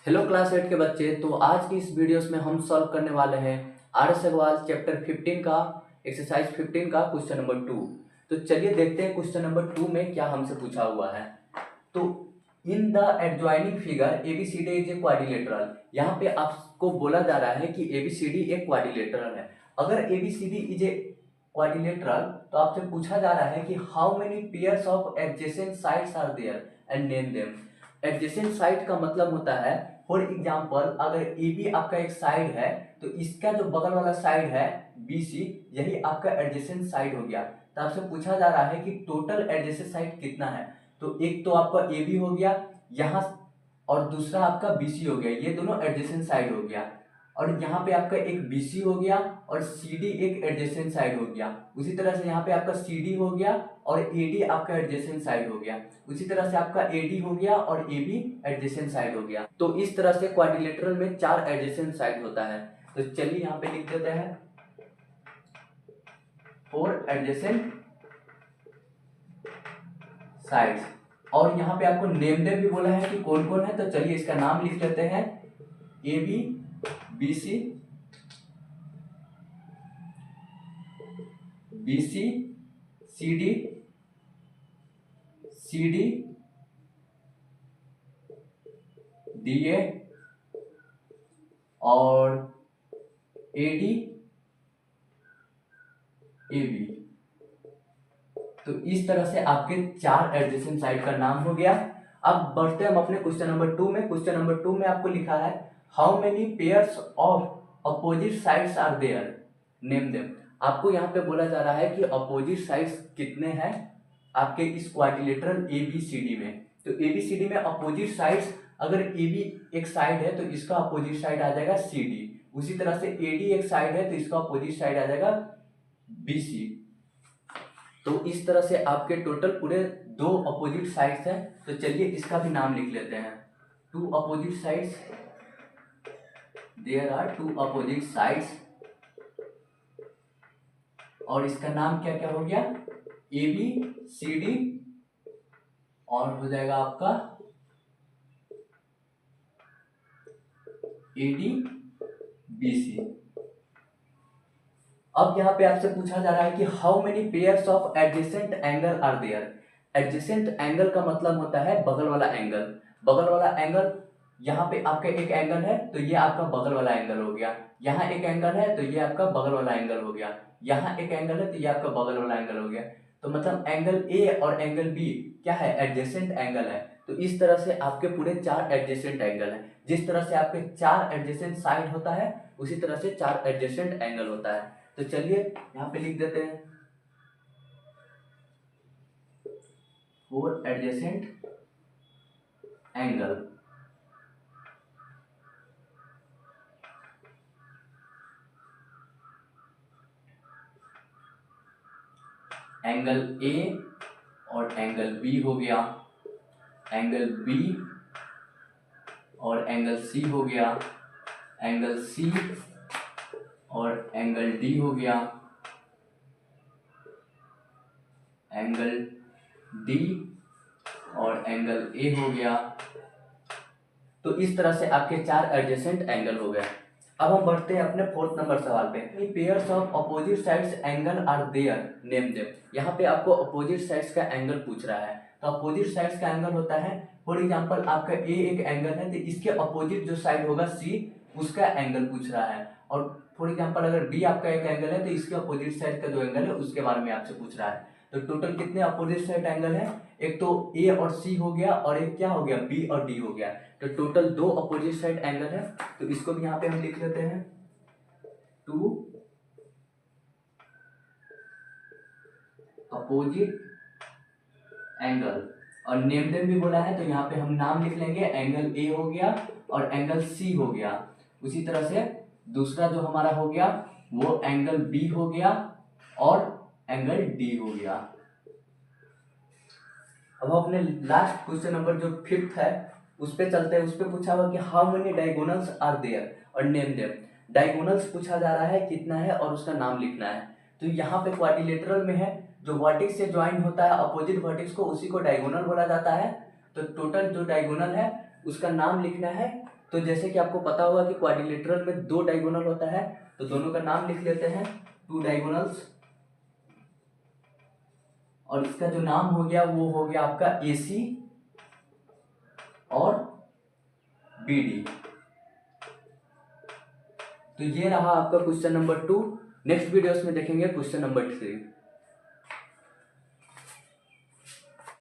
Hello class 8 के बच्चे। तो आज की इस वीडियोस में हम सॉल्व करने वाले हैं आर.एस. अग्रवाल चैप्टर 15 का एक्सरसाइज 15 का क्वेश्चन नंबर 2। तो चलिए देखते हैं क्वेश्चन नंबर 2 में क्या हमसे पूछा हुआ है। तो in the adjoining figure ABCD is a quadrilateral. यहाँ पे आपको बोला जा रहा है कि ABCD एक क्वाड्रिलेटरल है। अगर ABCD इज ए क्वाड्रिलेटरल तो आपसे पूछा जा रहा है कि how many pairs of adjacent sides are there and name them. Adjacent side का मतलब होता है, फॉर एग्जाम्पल अगर AB आपका एक साइड है तो इसका जो बगल वाला साइड है BC, यही आपका एडजेसेंट साइड हो गया। तो आपसे पूछा जा रहा है कि टोटल एडजेसेंट साइड कितना है। तो एक तो आपका AB हो गया यहाँ, और दूसरा आपका BC हो गया, ये दोनों एडजेसेंट साइड हो गया। और यहाँ पे आपका एक BC हो गया और CD एक एडजेसेंट साइड हो गया। उसी तरह से यहाँ पे आपका CD हो गया और AD आपका एडजेसेंट साइड हो गया। उसी तरह से आपका AD हो गया और AB एडजेसेंट साइड हो गया। तो इस तरह से क्वाड्रिलेटरल में 4 एडजेसेंट साइड होता है। तो चलिए यहाँ पे लिख देते हैं 4 एडजेसेंट साइड्स। और यहाँ पे आपको नेम देम भी बोला है कि कौन कौन है। तो चलिए इसका नाम लिख लेते हैं AB, BC, BC, CD, CD, DA और AD, AB। तो इस तरह से आपके 4 एडजेसेंट साइड का नाम हो गया। अब बढ़ते हैं हम अपने क्वेश्चन नंबर 2 में। क्वेश्चन नंबर 2 में आपको लिखा है how many pairs of opposite sides are there, name them. आपको यहाँ पे बोला जा रहा है कि अपोजिट साइड्स कितने हैं आपके इस क्वाड्रिलेटरल ABCD में। तो ABCD में अपोजिट साइड्स, अगर AB एक साइड है तो इसका अपोजिट साइड आ जाएगा CD। उसी तरह से AD एक साइड है तो इसका अपोजिट साइड आ जाएगा BC। तो इस तरह से आपके टोटल पूरे 2 अपोजिट साइड्स हैं। तो चलिए इसका भी नाम लिख लेते हैं। 2 opposite sides, there are 2 opposite sides. और इसका नाम क्या क्या हो गया, ABCD और हो जाएगा आपका ADBC। अब यहाँ पे आपसे पूछा जा रहा है कि how many pairs of adjacent angle are there. Adjacent angle का मतलब होता है बगल वाला एंगल। बगल वाला एंगल, यहाँ पे आपका एक एंगल है तो ये आपका बगल वाला एंगल हो गया। यहाँ एक एंगल है तो ये आपका बगल वाला एंगल हो गया। यहाँ एक एंगल है तो ये आपका बगल वाला एंगल हो गया। तो मतलब एंगल A और एंगल B क्या है, एडजेसेंट एंगल है। तो इस तरह से आपके पूरे 4 एडजेसेंट एंगल हैं। जिस तरह से आपके 4 एडजेसेंट साइड होता है उसी तरह से 4 एडजेसेंट एंगल होता है। तो चलिए यहाँ पे लिख देते हैं 4 एडजेसेंट एंगल। एंगल A और एंगल B हो गया, एंगल B और एंगल C हो गया, एंगल C और एंगल D हो गया, एंगल D और एंगल A हो गया। तो इस तरह से आपके 4 एडजेसेंट एंगल हो गए। अब हम बढ़ते हैं अपने 4th नंबर सवाल पे। Pairs of opposite sides angle are there, name them. यहाँ पे आपको अपोजिट साइड्स का एंगल पूछ रहा है। तो अपोजिट साइड्स का एंगल होता है, फॉर एग्जांपल आपका A एक एंगल है तो इसके अपोजिट जो साइड होगा C, उसका एंगल पूछ रहा है। और फॉर एग्जांपल अगर B आपका एक एंगल है तो इसके अपोजिट साइड का जो एंगल है उसके बारे में आपसे पूछ रहा है। तो टोटल कितने अपोजिट साइड एंगल है, एक तो A और C हो गया और एक क्या हो गया, B और D हो गया। तो टोटल 2 अपोजिट साइड एंगल है। तो इसको भी यहाँ पे हम लिख लेते हैं 2 अपोजिट एंगल। और नेम देम भी बोला है तो यहाँ पे हम नाम लिख लेंगे, एंगल A हो गया और एंगल C हो गया। उसी तरह से दूसरा जो हमारा हो गया वो एंगल B हो गया और एंगल D हो गया। अब हम अपने लास्ट क्वेश्चन नंबर जो 5th है उस पे चलते हैं। उस पे पूछा हुआ कि how many diagonals are there और नेम देम। डायगोनल्स पूछा जा रहा है कितना है और उसका नाम लिखना है। तो यहाँ पे क्वाड्रिलेटरल में है, जो वर्टेक्स से ज्वाइन होता है अपोजिट वर्टेक्स को, उसी को डायगोनल बोला जाता है। तो टोटल जो डायगोनल है उसका नाम लिखना है तो जैसे कि आपको पता होगा कि क्वाड्रिलेटरल में 2 डायगोनल होता है, तो दोनों का नाम लिख लेते हैं, 2 डायगोनल्स। और इसका जो नाम हो गया वो हो गया आपका AC और BD। तो ये रहा आपका क्वेश्चन नंबर 2। नेक्स्ट वीडियोस में देखेंगे क्वेश्चन नंबर 3।